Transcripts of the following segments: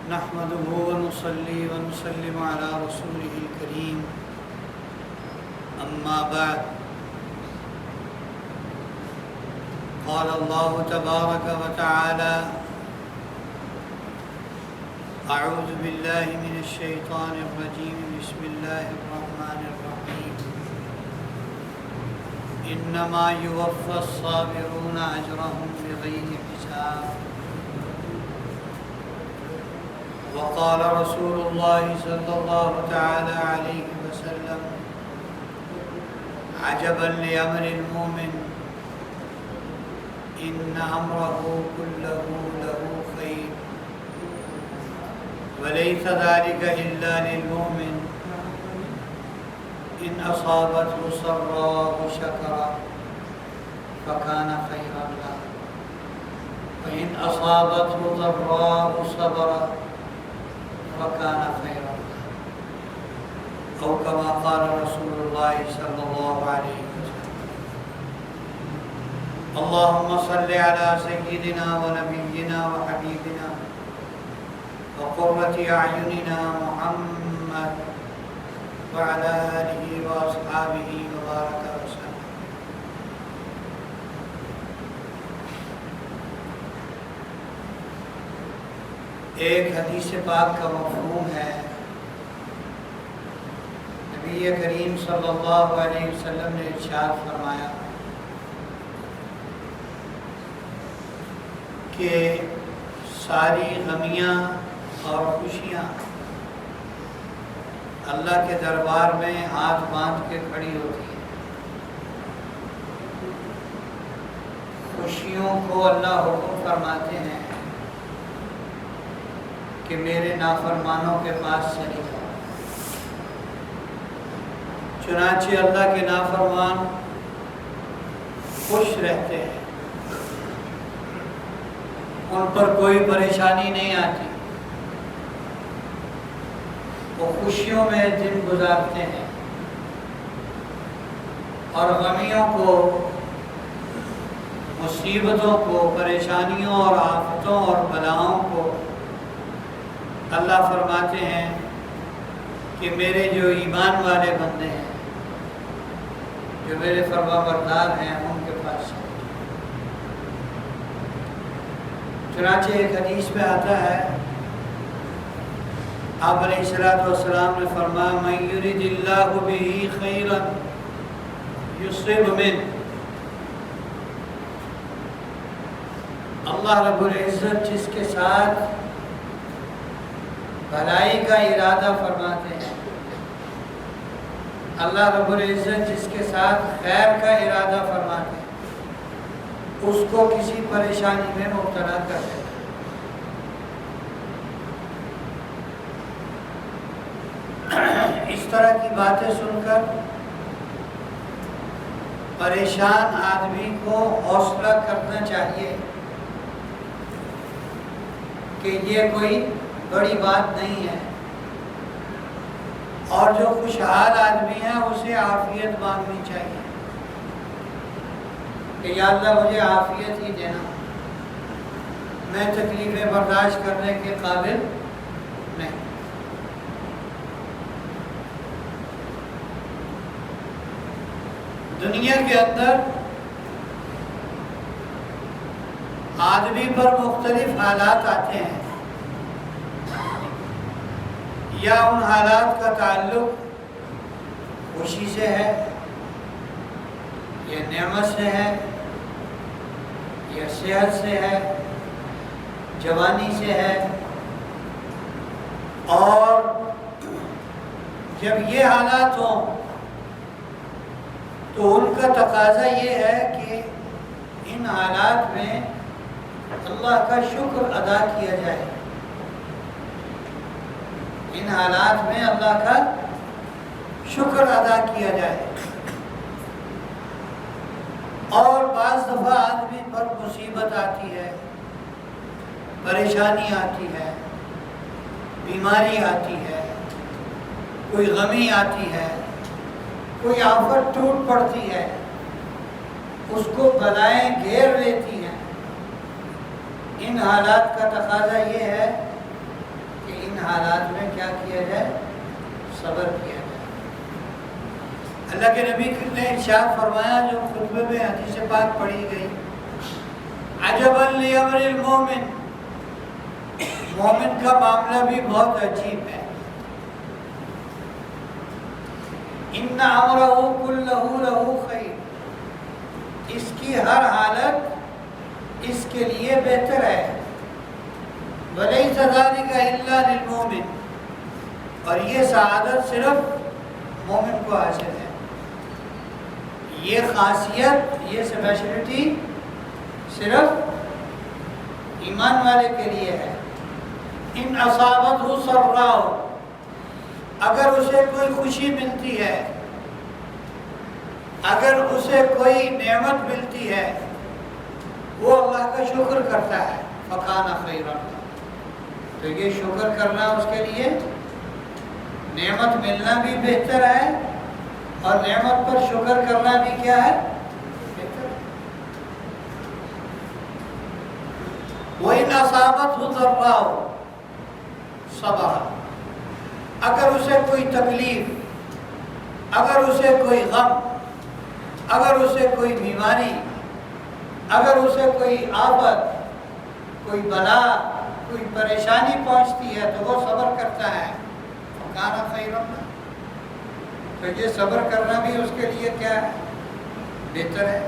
نحمده ونصلي ونسلم على رسوله الكريم أما بعد قال الله تبارك وتعالى أعوذ بالله من الشيطان الرجيم بسم الله الرحمن الرحيم إنما يوفى الصابرون أجرهم بغير حساب وقال رسول الله صلى الله تعالى عليه وسلم عجبا لأمر المؤمن إن أمره كله له خير وليس ذلك إلا للمؤمن إن أصابته سراء شكر فكان خيرا له وإن أصابته ضراء صبر فكان خيرا له أو كما قال رسول الله صلى الله عليه وسلم. اللهم صل على سيدنا ونبينا وحبيبنا وقرة أعيننا محمد وعلى آله وأصحابه وبارك وسلم. ایک حدیث پاک کا مفہوم ہے، نبی کریم صلی اللہ علیہ وسلم نے ارشاد فرمایا کہ ساری غمیاں اور خوشیاں اللہ کے دربار میں ہاتھ باندھ کے کھڑی ہوتی ہیں. خوشیوں کو اللہ حکم فرماتے ہیں کہ میرے نافرمانوں کے پاس چلی جاؤ. چنانچہ اللہ کے نافرمان خوش رہتے ہیں، ان پر کوئی پریشانی نہیں آتی، وہ خوشیوں میں دن گزارتے ہیں اور غمیوں کو، مصیبتوں کو، پریشانیوں اور آفتوں اور بلاؤں کو اللہ فرماتے ہیں کہ میرے جو ایمان والے بندے ہیں، جو میرے فرما بردار ہیں، ان کے پاس چلے. چنانچہ ایک حدیث میں آتا ہے، آپ علیہ السلام نے فرمایا من یرد اللہ بہ خیرا یصب منہ. اللہ رب العزت جس کے ساتھ بھلائی کا ارادہ فرماتے ہیں، اللہ رب العزت جس کے ساتھ خیر کا ارادہ فرماتے ہیں، اس کو کسی پریشانی میں مبتلا کر دیتے ہیں. اس طرح کی باتیں سن کر پریشان آدمی کو حوصلہ کرنا چاہیے کہ یہ کوئی بڑی بات نہیں ہے، اور جو خوشحال آدمی ہے اسے عافیت مانگنی چاہیے کہ یا اللہ مجھے عافیت ہی دینا، میں تکلیفیں برداشت کرنے کے قابل نہیں. دنیا کے اندر آدمی پر مختلف حالات آتے ہیں، یا ان حالات کا تعلق خوشی سے ہے، یا نعمت سے ہے، یا صحت سے ہے، جوانی سے ہے. اور جب یہ حالات ہوں تو ان کا تقاضا یہ ہے کہ ان حالات میں اللہ کا شکر ادا کیا جائے، ان حالات میں اللہ کا شکر ادا کیا جائے. اور بعض دفعہ آدمی پر مصیبت آتی ہے، پریشانی آتی ہے، بیماری آتی ہے، کوئی غمی آتی ہے، کوئی آفت ٹوٹ پڑتی ہے، اس کو بلائیں گھیر لیتی ہیں. ان حالات کا تقاضا یہ ہے کہ ان حالات میں کیا کیا جائے؟ صبر کیا جائے۔ اللہ کے نبی نے ارشاد فرمایا جو خطبے میں حدیث پاک پڑھی گئی، عجبا لامر المومن، مومن کا معاملہ بھی بہت عجیب ہے۔ ان امرہ کلہ لہ خیر، اس کی ہر حالت اس کے لیے بہتر ہے۔ ولیس ذلک الا للمومن، اور یہ سعادت صرف مومن کو حاصل ہے۔ یہ خاصیت، یہ اسپیشلٹی صرف ایمان والے کے لیے ہے۔ ان اصابتہ سراء، اگر اسے کوئی خوشی ملتی ہے، اگر اسے کوئی نعمت ملتی ہے، وہ اللہ کا شکر کرتا ہے، فکان خیرا، تو یہ شکر کرنا اس کے لیے، نعمت ملنا بھی بہتر ہے اور نعمت پر شکر کرنا بھی کیا ہے؟ بہتر ہے۔ وَإِنْ أَصَابَتْهُ ضَرَّاءُ صَبَرَ، اگر اسے کوئی تکلیف، اگر اسے کوئی غم، اگر اسے کوئی بیماری، اگر اسے کوئی آفت، کوئی بلا، کوئی پریشانی پہنچتی ہے تو وہ صبر کرتا ہے، فَكَانَ خَيْرًا لَهُ، تو یہ صبر کرنا بھی اس کے لیے کیا ہے؟ بہتر ہے۔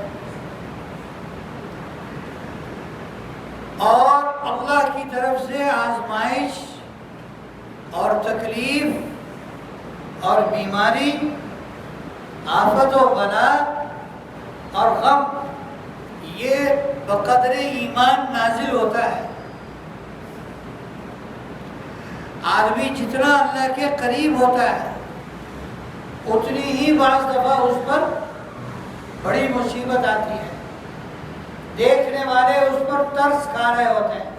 اور اللہ کی طرف سے آزمائش اور تکلیف اور بیماری، آفت و بلا اور غم، یہ بقدر ایمان نازل ہوتا ہے۔ آدمی جتنا اللہ کے قریب ہوتا ہے اتنی ہی بعض دفعہ اس پر بڑی مصیبت آتی ہے، دیکھنے والے اس پر ترس کھا رہے ہوتے ہیں،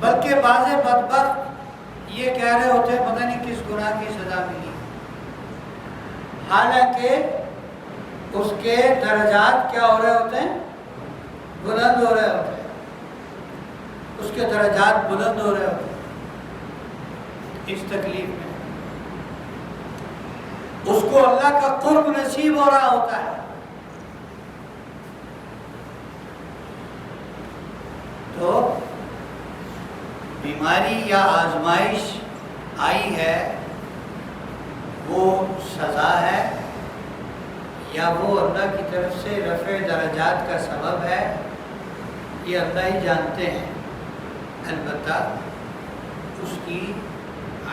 بلکہ بعض بدبخت یہ کہہ رہے ہوتے ہیں پتہ نہیں کس گناہ کی سزا ملی، حالانکہ اس کے درجات کیا ہو رہے ہوتے ہیں؟ بلند ہو رہے ہوتے ہیں، اس کے درجات بلند ہو رہے ہوتے ہیں اس تکلیف میں، اس کو اللہ کا قرب نصیب ہو رہا ہوتا ہے۔ تو بیماری یا آزمائش آئی ہے، وہ سزا ہے یا وہ اللہ کی طرف سے رفع درجات کا سبب ہے، یہ اللہ ہی جانتے ہیں۔ البتہ اس کی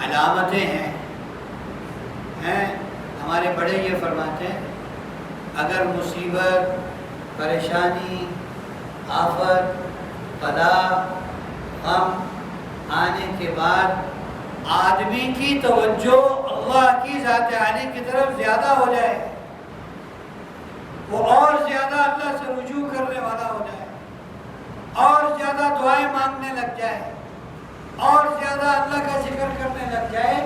علامتیں ہیں۔ ہمارے بڑے یہ فرماتے ہیں اگر مصیبت، پریشانی، آفت، بلا، غم آنے کے بعد آدمی کی توجہ اللہ کی ذات عالی کی طرف زیادہ ہو جائے، وہ اور زیادہ اللہ سے رجوع کرنے والا ہو جائے، اور زیادہ دعائیں مانگنے لگ جائے، اور زیادہ اللہ کا ذکر کرنے لگ جائے،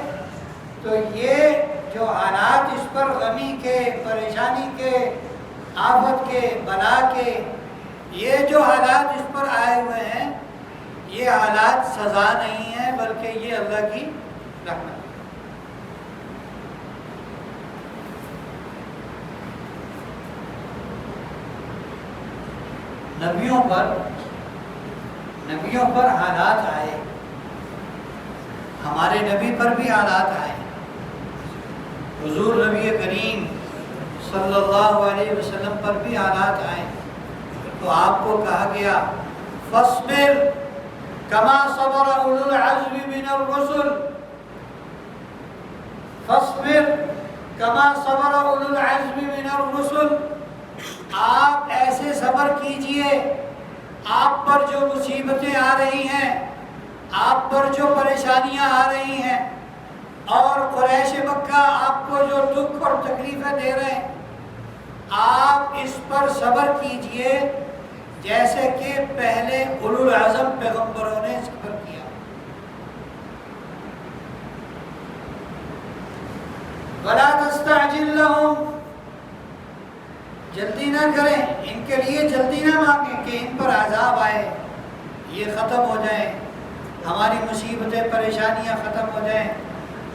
تو یہ جو حالات اس پر غمی کے، پریشانی کے، آفت کے، بلا کے، یہ جو حالات اس پر آئے ہوئے ہیں، یہ حالات سزا نہیں ہیں بلکہ یہ اللہ کی رحمت ہے۔ نبیوں پر حالات آئے، ہمارے نبی پر بھی حالات آئے، حضور نبی کریم صلی اللہ علیہ وسلم پر بھی حالات آئے، تو آپ کو کہا گیا فاصبر کما صبر اولو العزم من الرسل، فاصبر کما صبر اولو العزم من الرسل، آپ ایسے صبر کیجئے، آپ پر جو مصیبتیں آ رہی ہیں، آپ پر جو پریشانیاں آ رہی ہیں، اور قریش مکہ آپ کو جو دکھ اور تکلیفیں دے رہے ہیں، آپ اس پر صبر کیجئے جیسے کہ پہلے اولو العزم پیغمبروں نے صبر کیا۔ وَلَا تَسْتَعْجِلْ لَهُمْ، جلدی نہ کریں، ان کے لیے جلدی نہ مانگیں کہ ان پر عذاب آئے، یہ ختم ہو جائے، ہماری مصیبتیں پریشانیاں ختم ہو جائیں،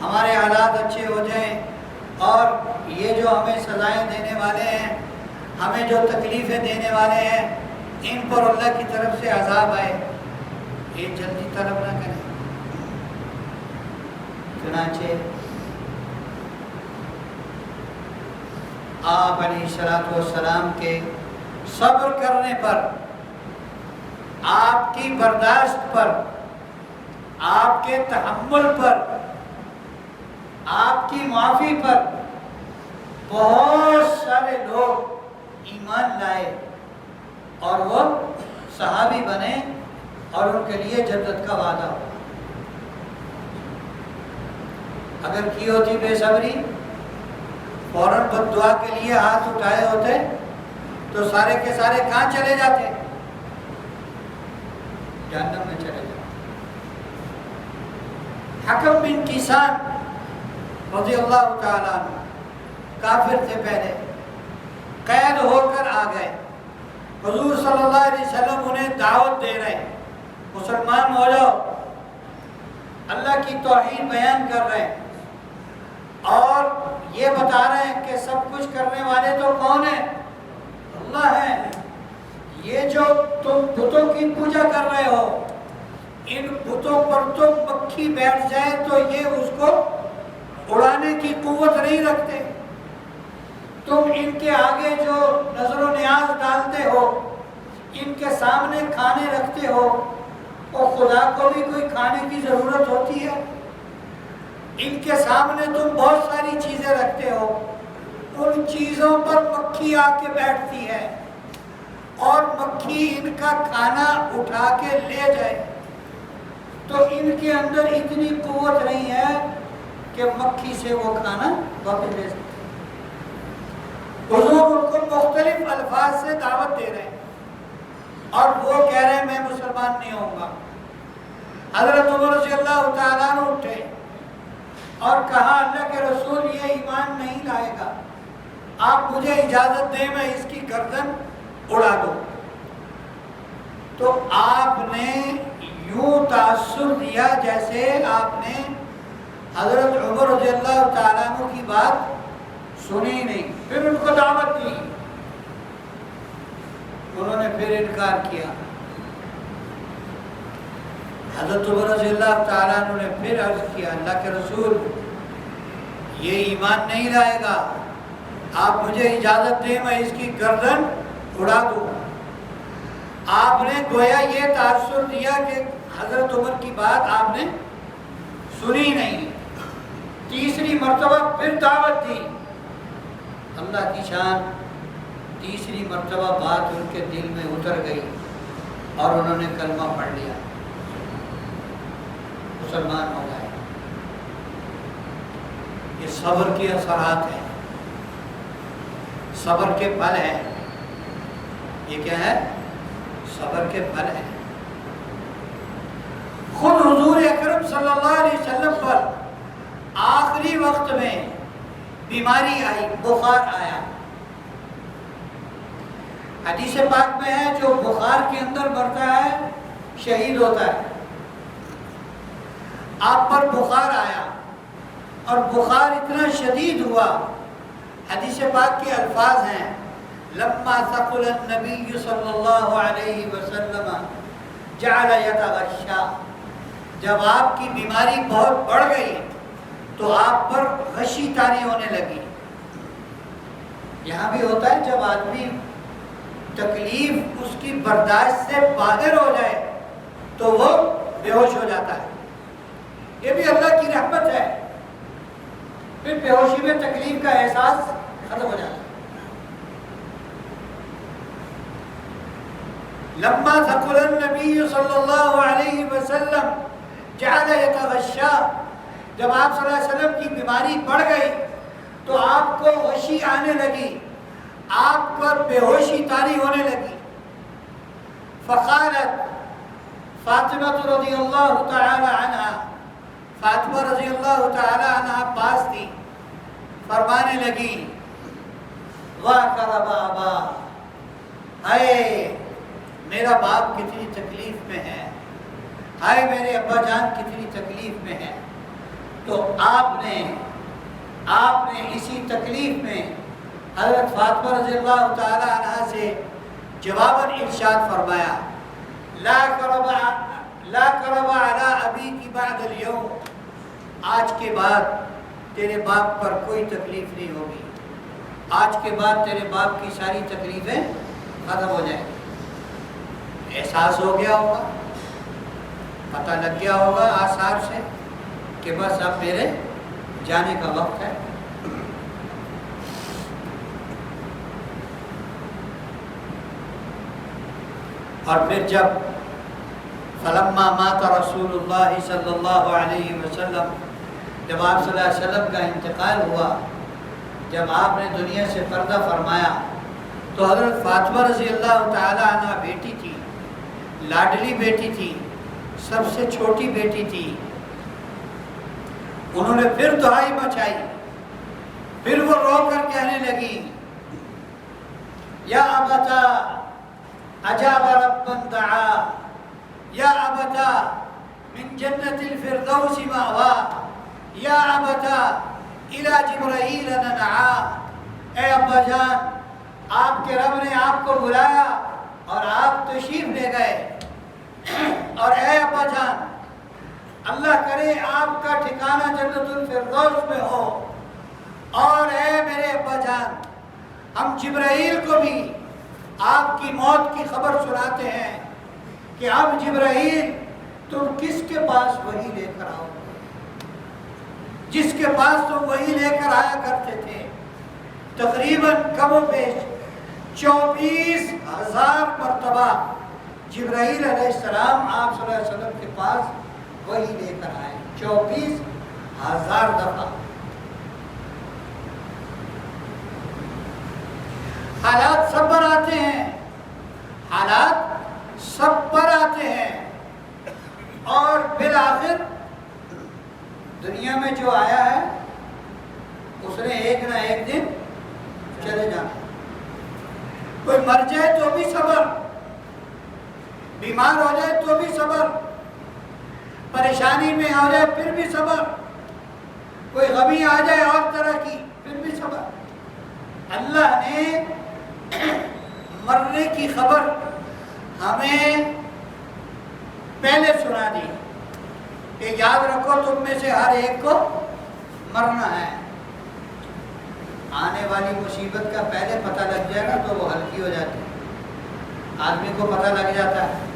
ہمارے حالات اچھے ہو جائیں، اور یہ جو ہمیں سزائیں دینے والے ہیں، ہمیں جو تکلیفیں دینے والے ہیں، ان پر اللہ کی طرف سے عذاب آئے، یہ جلدی طلب نہ کریں۔ چنانچہ آپ علیہ الصلوۃ والسلام کے صبر کرنے پر، آپ کی برداشت پر، آپ کے تحمل پر، آپ کی معافی پر بہت سارے لوگ ایمان لائے اور وہ صحابی بنے اور ان کے لیے جنت کا وعدہ ہوا۔ اگر کی ہوتی بے صبری، فوراً بد دعا کے لیے ہاتھ اٹھائے ہوتے تو سارے کے سارے کہاں چلے جاتے؟ جہنم میں چلے جاتے۔ حکم بن کیسان رضی اللہ تعالیٰ عنہ کافر تھے، پہلے قید ہو کر آ گئے، حضور صلی اللہ علیہ وسلم انہیں دعوت دے رہے ہیں، مسلمان ہو جاؤ، اللہ کی توحید بیان کر رہے ہیں، اور یہ بتا رہے ہیں کہ سب کچھ کرنے والے تو کون ہیں؟ اللہ ہیں۔ یہ جو تم بتوں کی پوجا کر رہے ہو، ان بتوں پر تو مکھی بیٹھ جائے تو یہ اس کو اڑانے کی قوت نہیں رکھتے، تم ان کے آگے جو نظر و نیاز ڈالتے ہو، ان کے سامنے کھانے رکھتے ہو، اور خدا کو بھی کوئی کھانے کی ضرورت ہوتی ہے، ان کے سامنے تم بہت ساری چیزیں رکھتے ہو، ان چیزوں پر مکھی آ کے بیٹھتی ہے اور مکھی ان کا کھانا اٹھا کے لے جائے، تو ان کے اندر اتنی قوت نہیں ہے کہ مکھی سے وہ کھانا واپس لے سکتے۔ حضور ان کو مختلف الفاظ سے دعوت دے رہے ہیں اور وہ کہہ رہے ہیں میں مسلمان نہیں ہوں گا۔ حضرت عمر رضی اللہ تعالیٰ عنہ اٹھے اور کہا اللہ کے رسول یہ ایمان نہیں لائے گا، آپ مجھے اجازت دیں میں اس کی گردن اڑا دوں۔ تو آپ نے یوں تاثر دیا جیسے آپ نے حضرت عمر رضی اللہ تعالیٰ عنہ کی بات سنی نہیں، پھر ان کو دعوت دی، انہوں نے پھر انکار کیا۔ حضرت عمر رضی اللہ تعالیٰ عنہ نے پھر عرض کیا اللہ کے رسول یہ ایمان نہیں لائے گا، آپ مجھے اجازت دیں میں اس کی گردن اڑا دوں۔ آپ نے گویا یہ تاثر دیا کہ حضرت عمر کی بات آپ نے سنی نہیں۔ تیسری مرتبہ پھر دعوت دی، اللہ کی شان، تیسری مرتبہ بات ان کے دل میں اتر گئی اور انہوں نے کلمہ پڑھ لیا، مسلمان ہو گئے۔ یہ صبر کی اثرات ہیں، صبر کے پھل ہیں۔ یہ کیا ہے؟ صبر کے پھل ہیں۔ خود حضور اکرم صلی اللہ علیہ وسلم پر آخری وقت میں بیماری آئی، بخار آیا۔ حدیث پاک میں ہے جو بخار کے اندر مرتا ہے شہید ہوتا ہے۔ آپ پر بخار آیا اور بخار اتنا شدید ہوا، حدیث پاک کے الفاظ ہیں لما ثقل النبی صلی اللہ علیہ وسلم جعل یتغشا، جب آپ کی بیماری بہت بڑھ گئی تو آپ پر غشی طاری ہونے لگی۔ یہاں بھی ہوتا ہے جب آدمی تکلیف اس کی برداشت سے باہر ہو جائے تو وہ بے ہوش ہو جاتا ہے، یہ بھی اللہ کی رحمت ہے، پھر بے ہوشی میں تکلیف کا احساس ختم ہو جاتا ہے۔ لما ثقل النبی صلی اللہ علیہ وسلم جعل یتغشا، جب آپ صلی اللہ علیہ وسلم کی بیماری بڑھ گئی تو آپ کو غشی آنے لگی، آپ پر بے ہوشی طاری ہونے لگی۔ فقالت فاطمہ رضی اللہ تعالی عنہ، فاطمہ رضی اللہ تعالی عنہ پاس تھی، فرمانے لگی وَاكَرَ بَابَا، اے میرا باپ کتنی تکلیف میں ہے، ہائے میرے ابا جان کتنی تکلیف میں ہیں، تو آپ نے اسی تکلیف میں حضرت فاطمہ رضی اللہ تعالی عنہ سے جواباً ارشاد فرمایا، لا کرب علی ابیک بعد اليوم، آج کے بعد تیرے باپ پر کوئی تکلیف نہیں ہوگی، آج کے بعد تیرے باپ کی ساری تکلیفیں ختم ہو جائیں گی۔ احساس ہو گیا ہوگا، پتہ لگ گیا ہوگا آثار سے کہ بس اب میرے جانے کا وقت ہے۔ اور پھر جب فلما مات رسول اللہ صلی اللہ علیہ وسلم، جب آپ صلی اللہ علیہ وسلم کا انتقال ہوا، جب آپ نے دنیا سے پردہ فرمایا، تو حضرت فاطمہ رضی اللہ تعالی عنہ بیٹی تھی، لاڈلی بیٹی تھی، سب سے چھوٹی بیٹی تھی، انہوں نے پھر دعائی مچائی، پھر وہ رو کر کہنے لگی، یا ابتا اجاب ربا دعا، یا ابتا من جنت الفردوس مأوا، یا ابتا الی جبرائیل ندعا، اے ابا جان آپ کے رب نے آپ کو بلایا اور آپ تشریف لے گئے، اور اے ابا جان اللہ کرے آپ کا ٹھکانہ جنت الفردوس میں ہو، اور اے میرے ابا جان ہم جبرائیل کو بھی آپ کی موت کی خبر سناتے ہیں کہ اب جبرائیل تم کس کے پاس وحی لے کر آؤ گے، جس کے پاس تم وحی لے کر آیا کرتے تھے، تقریباً کم و بیش 24,000 مرتبہ جبرائیل علیہ السلام آپ صلی اللہ علیہ وسلم کے پاس وحی لے کر آئے، 24,000 دفعہ۔ حالات سب پر آتے ہیں، حالات سب پر آتے ہیں، اور بالآخر دنیا میں جو آیا ہے اس نے ایک نہ ایک دن چلے جانا۔ کوئی مر جائے تو بھی صبر، بیمار ہو جائے تو بھی صبر، پریشانی میں آ جائے پھر بھی صبر، کوئی غمی آ جائے اور طرح کی پھر بھی صبر۔ اللہ نے مرنے کی خبر ہمیں پہلے سنا دی کہ یاد رکھو تم میں سے ہر ایک کو مرنا ہے۔ آنے والی مصیبت کا پہلے پتہ لگ جائے گا تو وہ ہلکی ہو جاتی ہے، آدمی کو پتہ لگ جاتا ہے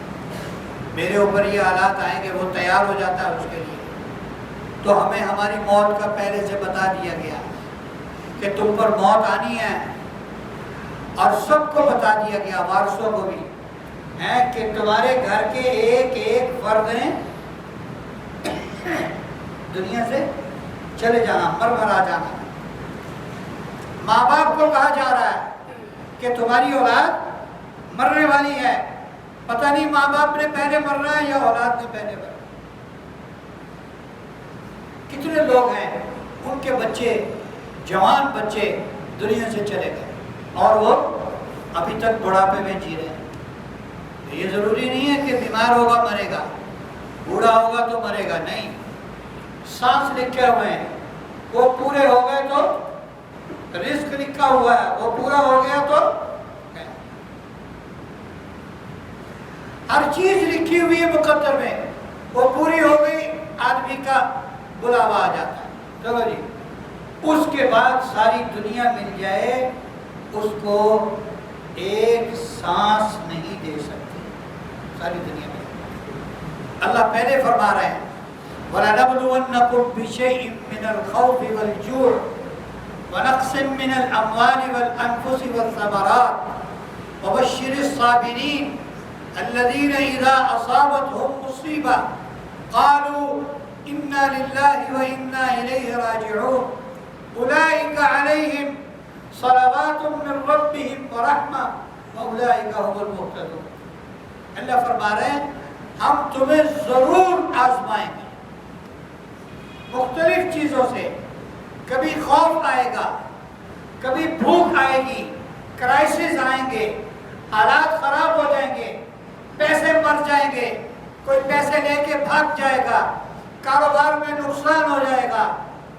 میرے اوپر یہ حالات آئیں گے، وہ تیار ہو جاتا ہے اس کے لیے۔ تو ہمیں ہماری موت کا پہلے سے بتا دیا گیا کہ تم پر موت آنی ہے، اور سب کو بتا دیا گیا، وارثوں کو بھی ہے کہ تمہارے گھر کے ایک ایک فرد نے دنیا سے چلے جانا، مرا جانا۔ ماں باپ کو کہا جا رہا ہے کہ تمہاری اولاد مرنے والی ہے، پتہ نہیں ماں باپ نے پہلے مرنا ہے یا اولاد نے پہلے مرنا۔ کتنے لوگ ہیں ان کے بچے، جوان بچے دنیا سے چلے گئے اور وہ ابھی تک بڑھاپے میں جی رہے ہیں۔ یہ ضروری نہیں ہے کہ بیمار ہوگا مرے گا، بوڑھا ہوگا تو مرے گا، نہیں، سانس لکھے ہوئے ہیں، وہ پورے ہو گئے تو رزق لکھا ہوا ہے، وہ پورا ہو گیا تو ہر چیز لکھی ہوئی ہے مقدر میں، وہ پوری ہو گئی آدمی کا بلاوا آ جاتا ہے، چلو جی، اس کے بعد ساری دنیا مل جائے اس کو ایک سانس نہیں دے سکتی، ساری دنیا میں۔ اللہ پہلے فرما رہے ہیں وَلَنَبْلُوَنَّكُمْ بِشَيْءٍ مِّنَ الْخَوْفِ وَالْجُوعِ وَنَقْصٍ مِّنَ الْأَمْوَالِ وَالْأَنفُسِ وَالثَّمَرَاتِ وَبَشِّرِ الصَّابِرِينَ الَّذِينَ إِذَا أَصَابَتْهُمْ مُصِيبَةٌ قَالُوا إِنَّا لِلَّهِ وَإِنَّا إِلَيْهِ رَاجِعُونَ أُولَئِكَ عَلَيْهِمْ صلوات من ربهم ورحمہ واولئک هم المہتدون۔ اللہ فرما رہے ہیں ہم تمہیں ضرور آزمائیں گے مختلف چیزوں سے، کبھی خوف آئے گا، کبھی بھوک آئے گی، کرائسس آئیں گے، حالات خراب ہو جائیں گے، پیسے مر جائیں گے، کوئی پیسے لے کے بھاگ جائے گا، کاروبار میں نقصان ہو جائے گا،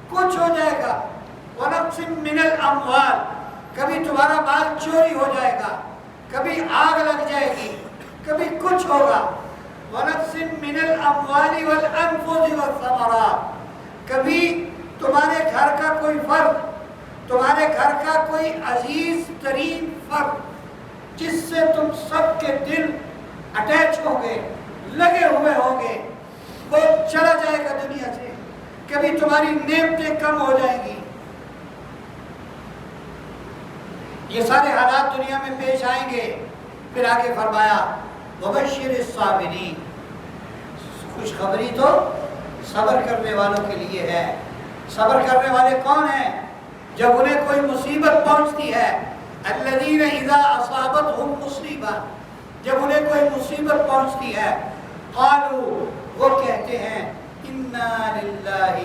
کچھ ہو جائے گا۔ وَنَقْصٍ مِّنَ الْأَمْوَالِ، کبھی تمہارا مال چوری ہو جائے گا، کبھی آگ لگ جائے گی، کبھی کچھ ہوگا۔ وَنَقْصٍ مِّنَ الْأَمْوَالِ وَالْأَنفُسِ وَالثَّمَرَاتِ، کبھی تمہارے گھر کا کوئی فرد، تمہارے گھر کا کوئی عزیز ترین فرد جس سے تم سب کے دل اٹیچ ہوں گے، لگے ہوئے ہوں گے، وہ چلا جائے گا دنیا سے۔ کبھی تمہاری نعمتیں کم ہو جائیں گی۔ یہ سارے حالات دنیا میں پیش آئیں گے۔ پھر آگے فرمایا وَبَشِّرِ الصَّابِرِينَ، خوشخبری تو صبر کرنے والوں کے لیے ہے۔ صبر کرنے والے کون ہیں؟ جب انہیں کوئی مصیبت پہنچتی ہے، الَّذِينَ إِذَا أَصَابَتْهُمْ مُصِيبَةٌ، جب انہیں کوئی مصیبت پہنچتی ہے، قالوا، وہ کہتے ہیں اِنَّا لِلَّهِ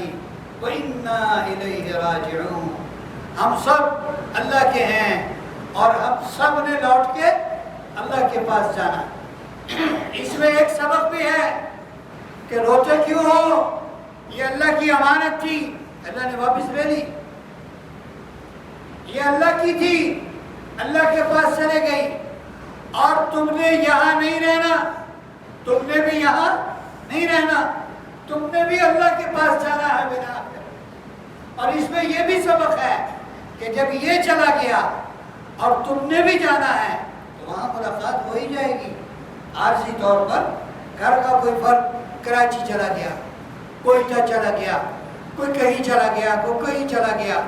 وَإِنَّا إِلَيْهِ رَاجِعُونَ، ہم سب اللہ کے ہیں اور ہم سب نے لوٹ کے اللہ کے پاس جانا۔ اس میں ایک سبق بھی ہے کہ روتے کیوں ہو؟ یہ اللہ کی امانت تھی، اللہ نے واپس لے لی۔ یہ اللہ کی تھی، اللہ کے پاس چلے گئی، اور تم نے یہاں نہیں رہنا، تم نے بھی یہاں نہیں رہنا، تم نے بھی اللہ کے پاس جانا ہے بنا کر۔ اور اس میں یہ بھی سبق ہے کہ جب یہ چلا گیا اور تم نے بھی جانا ہے تو وہاں ملاقات ہو ہی جائے گی۔ عارضی طور پر گھر کا کوئی فرد کراچی چلا گیا، کوئٹہ چلا گیا، کوئی کہیں چلا گیا، کوئی کہیں چلا گیا،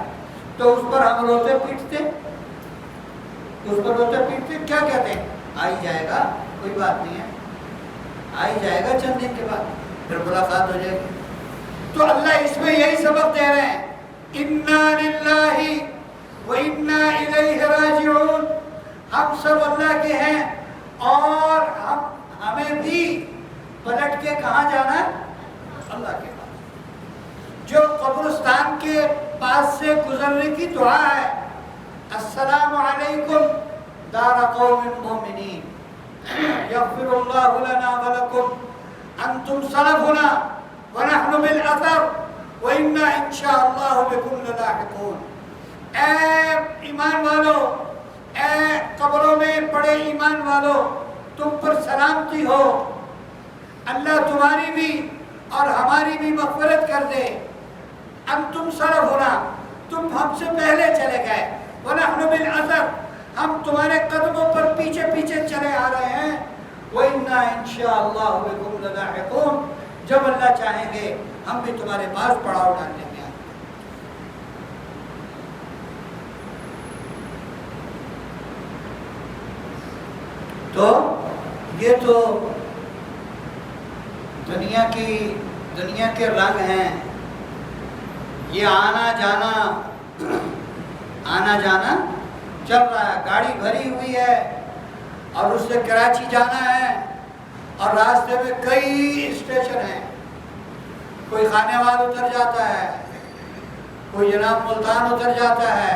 تو اس پر ہم روتے پیٹتے، اس پر روتے پیٹتے کیا کہتے ہیں؟ آ ہی جائے گا، کوئی بات نہیں ہے، آ ہی جائے گا چند دن کے بعد، پھر ملاقات ہو جائے گی۔ تو اللہ اس میں یہی سبق دے رہے ہیں، اِنَّا لِلَّهِ وَإِنَّا إِلَيْهِ رَاجِعُونَ، ہم سب اللہ کے ہیں اور ہمیں بھی پلٹ کے کہاں جانا ہے؟ اللہ کے پاس۔ جو قبرستان کے پاس سے گزرنے کی دعا ہے، السلام علیکم دار قوم مومنین یغفر اللہ لنا ولکم انتم سلفنا ونحن بالأثر وإنا انشاء اللہ بكم للاحقون۔ اے ایمان والو، اے قبروں میں پڑے ایمان والو، تم پر سلامتی ہو، اللہ تمہاری بھی اور ہماری بھی مغفرت کر دے۔ انتم سلفنا، تم ہم سے پہلے چلے گئے، ونحن بالأثر، ہم تمہارے قدموں پر پیچھے پیچھے چلے آ رہے ہیں، وإنا انشاء اللہ بكم للاحقون، جب اللہ چاہیں گے ہم بھی تمہارے پاس پڑاؤ ڈال لیں گے۔ تو یہ تو دنیا کے رنگ ہیں، یہ آنا جانا چل رہا ہے، گاڑی بھری ہوئی ہے اور اس سے کراچی جانا ہے، اور راستے میں کئی اسٹیشن ہیں، کوئی خانے وال اتر جاتا ہے، کوئی جناب ملتان اتر جاتا ہے،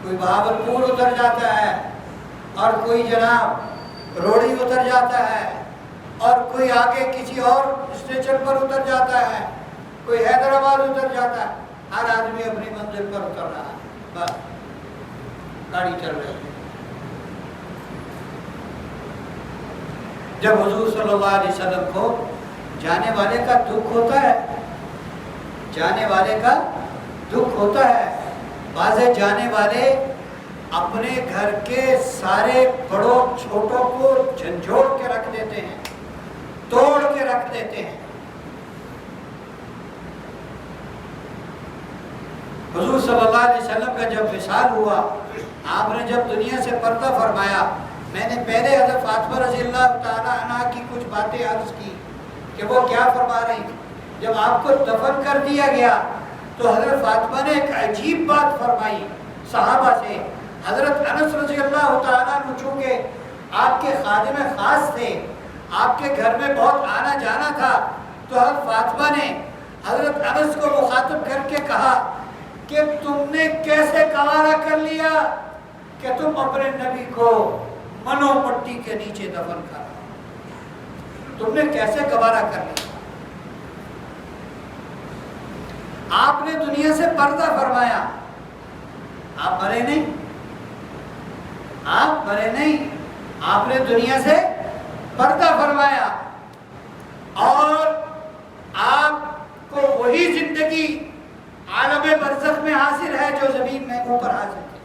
کوئی بہاولپور اتر جاتا ہے، اور کوئی جناب روڑی اتر جاتا ہے، اور کوئی آگے کسی اور اسٹیشن پر اتر جاتا ہے، کوئی حیدرآباد اتر جاتا ہے، ہر آدمی اپنی منزل پر اتر رہا ہے، بس گاڑی چل رہی ہے۔ جب حضور صلی اللہ علیہ وسلم کو جانے والے کا دکھ ہوتا ہے، جانے والے کا دکھ ہوتا ہے، بعض جانے والے اپنے گھر کے سارے بڑوں چھوٹوں کو جھنجھوڑ کے رکھ دیتے ہیں، توڑ کے رکھ دیتے ہیں۔ حضور صلی اللہ علیہ وسلم کا جب وصال ہوا، آپ نے جب دنیا سے پردہ فرمایا، میں نے پہلے حضرت فاطمہ رضی اللہ تعالیٰ عنہ کی کچھ باتیں عرض کی کہ وہ کیا فرما رہی تھی۔ جب آپ کو دفن کر دیا گیا تو حضرت فاطمہ نے ایک عجیب بات فرمائی صحابہ سے۔ حضرت انس رضی اللہ تعالیٰ عنہ چونکہ آپ کے خادم خاص تھے، آپ کے گھر میں بہت آنا جانا تھا، تو حضرت فاطمہ نے حضرت انس کو مخاطب کر کے کہا کہ تم نے کیسے گوارا کر لیا کہ تم اپنے نبی کو منو پٹی کے نیچے دفن کرو۔ تم نے کیسے گوارا کر لیا؟ آپ نے دنیا سے پردہ فرمایا، آپ مرے نہیں، آپ مرے نہیں، آپ نے دنیا سے پردہ فرمایا اور آپ کو وہی زندگی عالم برزخ میں حاصل ہے جو زمین میں اوپر حاصل ہے،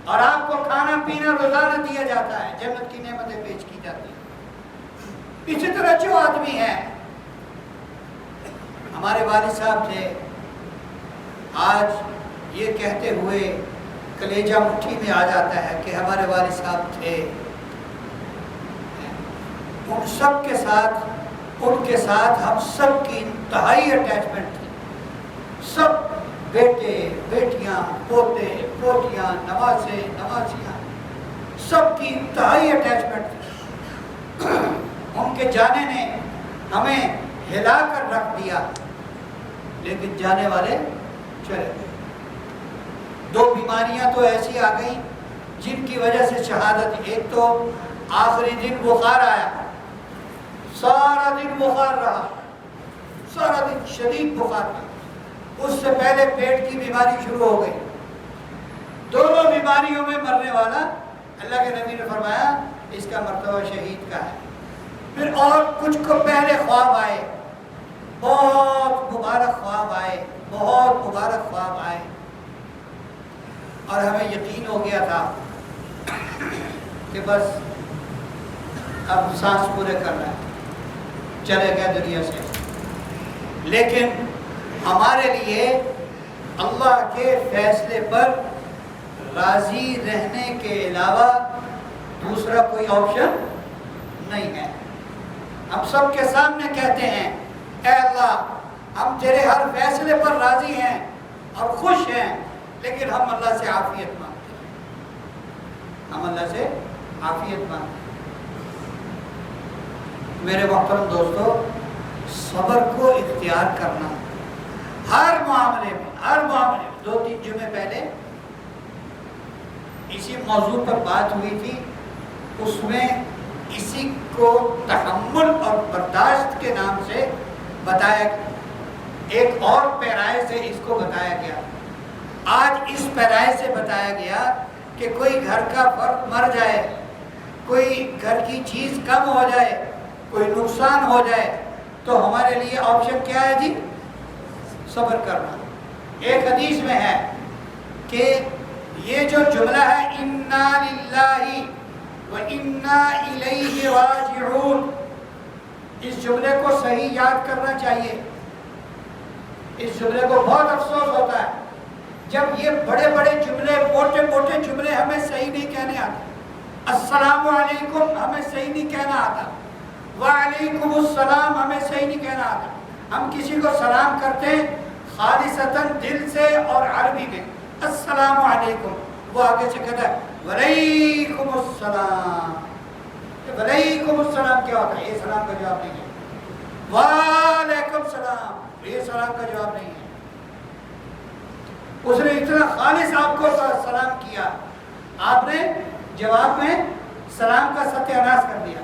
اور آپ کو کھانا پینا روزانہ دیا جاتا ہے، جنت کی نعمتیں پیش کی جاتی ہیں۔ اسی طرح جو آدمی ہے، ہمارے والد صاحب تھے، آج یہ کہتے ہوئے کلیجہ مٹھی میں آ جاتا ہے کہ ہمارے والد صاحب تھے، ان سب کے ساتھ، ان کے ساتھ ہم سب کی انتہائی اٹیچمنٹ تھی، سب بیٹے بیٹیاں پوتے پوتیاں نواسے نواسیاں سب کی انتہائی اٹیچمنٹ تھی۔ ان کے جانے نے ہمیں ہلا کر رکھ دیا، لیکن جانے والے چلے گئے۔ دو بیماریاں تو ایسی آ گئیں جن کی وجہ سے شہادت، ایک تو آخری دن بخار آیا، سارا دن بخار رہا، سارا دن شدید بخار رہا، اس سے پہلے پیٹ کی بیماری شروع ہو گئی، دونوں بیماریوں میں مرنے والا، اللہ کے نبی نے فرمایا اس کا مرتبہ شہید کا ہے۔ پھر اور کچھ کو پہلے خواب آئے، بہت مبارک خواب آئے، بہت مبارک خواب آئے، اور ہمیں یقین ہو گیا تھا کہ بس اب سانس پورے کرنا ہے، چلے گئے دنیا سے۔ لیکن ہمارے لیے اللہ کے فیصلے پر راضی رہنے کے علاوہ دوسرا کوئی آپشن نہیں ہے۔ ہم سب کے سامنے کہتے ہیں اے اللہ ہم تیرے ہر فیصلے پر راضی ہیں اور خوش ہیں، لیکن ہم اللہ سے عافیت مانگتے ہیں، ہم اللہ سے عافیت مانگتے ہیں۔ میرے محترم دوستو، صبر کو اختیار کرنا ہر معاملے میں، ہر معاملے میں۔ 2-3 جمعے پہلے اسی موضوع پر بات ہوئی تھی، اس میں اسی کو تحمل اور برداشت کے نام سے بتایا، ایک اور پیرائے سے اس کو بتایا گیا۔ آج اس پیرائے سے بتایا گیا کہ کوئی گھر کا فرد مر جائے، کوئی گھر کی چیز کم ہو جائے، کوئی نقصان ہو جائے، تو ہمارے لیے آپشن کیا ہے جی؟ صبر کرنا۔ ایک حدیث میں ہے کہ یہ جو جملہ ہے اِنَّا لِلَّهِ وَإِنَّا إِلَيْهِ رَاجِعُونَ، اس جملے کو صحیح یاد کرنا چاہیے۔ اس جملے کو بہت افسوس ہوتا ہے جب یہ بڑے بڑے جملے، موٹے موٹے جملے ہمیں صحیح نہیں کہنے آتے۔ السلام علیکم ہمیں صحیح نہیں کہنا آتا، وعلیکم السلام ہمیں صحیح نہیں کہنا آتا۔ ہم کسی کو سلام کرتے ہیں خالصتاً دل سے اور عربی میں، السلام علیکم، وہ آگے سے کہتا ہے وعلیکم السلام۔ وعلیکم السلام کیا ہوتا ہے؟ یہ سلام کا جواب نہیں ہے۔ وعلیکم السلام، یہ سلام کا جواب نہیں ہے۔ اس نے اتنا خالص آپ کو سلام کیا، آپ نے جواب میں سلام کا ستیہ ناش کر دیا۔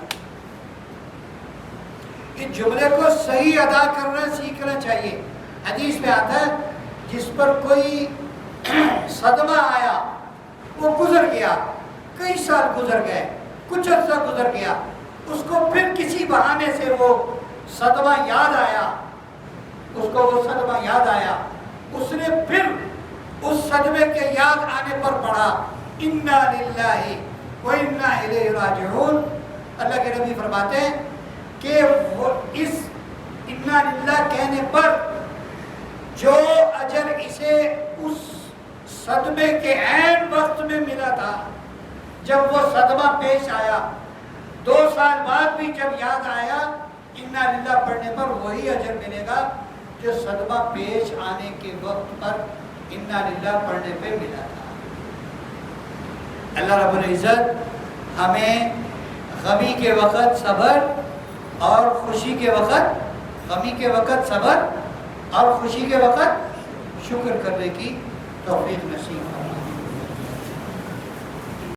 اس جملے کو صحیح ادا کرنا سیکھنا چاہیے۔ حدیث میں آتا ہے جس پر کوئی صدمہ آیا، وہ گزر گیا، کئی سال گزر گئے، کچھ عرصہ گزر گیا، اس کو پھر کسی بہانے سے وہ صدمہ یاد آیا، اس کو وہ صدمہ یاد آیا، اس نے پھر اس صدمے کے یاد آنے پر پڑھا اِنَّا لِلَّهِ وَإِنَّا إِلَيْهِ رَاجِعُونَ۔ اللہ کے نبی فرماتے ہیں کہ وہ اس اِنَّا لِلَّهِ کہنے پر جو اجر اسے اس صدمے کے عین وقت میں ملا تھا، جب وہ صدمہ پیش آیا، 2 سال بعد بھی جب یاد آیا، اِنَّا لِلَّهِ پڑھنے پر وہی اجر ملے گا جو صدمہ پیش آنے کے وقت پر اِنَّا لِلَّهِ پڑھنے پہ ملا تھا۔ اللہ رب العزت ہمیں غمی کے وقت صبر اور خوشی کے وقت، غمی کے وقت صبر اور خوشی کے وقت شکر کرنے کی توفیق نصیب فرمائے۔